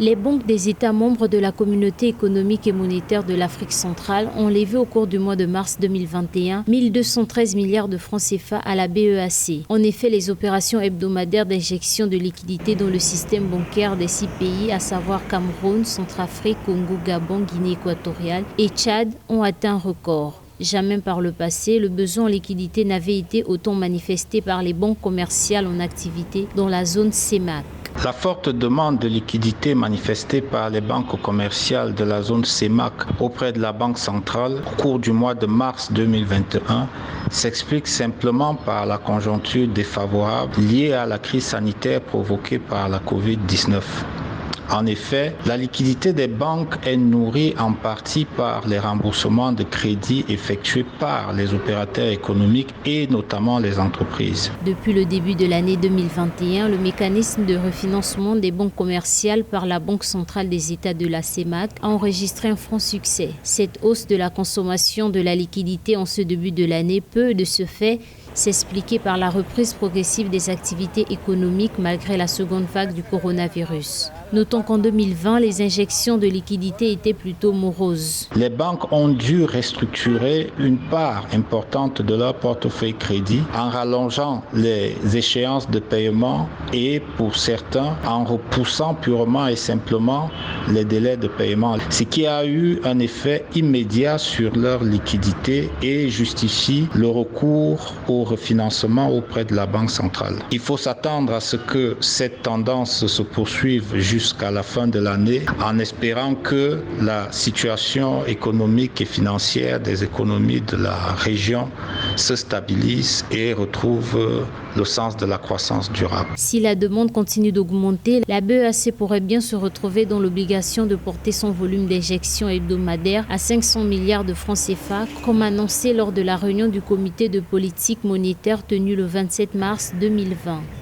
Les banques des États membres de la Communauté économique et monétaire de l'Afrique centrale ont levé au cours du mois de mars 2021 1 213 milliards de francs CFA à la BEAC. En effet, les opérations hebdomadaires d'injection de liquidités dans le système bancaire des 6 pays, à savoir Cameroun, Centrafrique, Congo, Gabon, Guinée équatoriale et Tchad, ont atteint un record. Jamais par le passé, le besoin en liquidité n'avait été autant manifesté par les banques commerciales en activité dans la zone CEMAC. La forte demande de liquidité manifestée par les banques commerciales de la zone CEMAC auprès de la Banque centrale au cours du mois de mars 2021 s'explique simplement par la conjoncture défavorable liée à la crise sanitaire provoquée par la Covid-19. En effet, la liquidité des banques est nourrie en partie par les remboursements de crédits effectués par les opérateurs économiques et notamment les entreprises. Depuis le début de l'année 2021, le mécanisme de refinancement des banques commerciales par la Banque centrale des États de la CEMAC a enregistré un franc succès. Cette hausse de la consommation de la liquidité en ce début de l'année peut, de ce fait, s'expliquer par la reprise progressive des activités économiques malgré la seconde vague du coronavirus. Notons qu'en 2020, les injections de liquidités étaient plutôt moroses. Les banques ont dû restructurer une part importante de leur portefeuille crédit en rallongeant les échéances de paiement et, pour certains, en repoussant purement et simplement les délais de paiement, ce qui a eu un effet immédiat sur leur liquidité et justifie le recours au refinancement auprès de la Banque centrale. Il faut s'attendre à ce que cette tendance se poursuive jusqu'à la fin de l'année, en espérant que la situation économique et financière des économies de la région se stabilise et retrouve le sens de la croissance durable. Si la demande continue d'augmenter, la BEAC pourrait bien se retrouver dans l'obligation de porter son volume d'injection hebdomadaire à 500 milliards de francs CFA, comme annoncé lors de la réunion du comité de politique monétaire tenue le 27 mars 2020.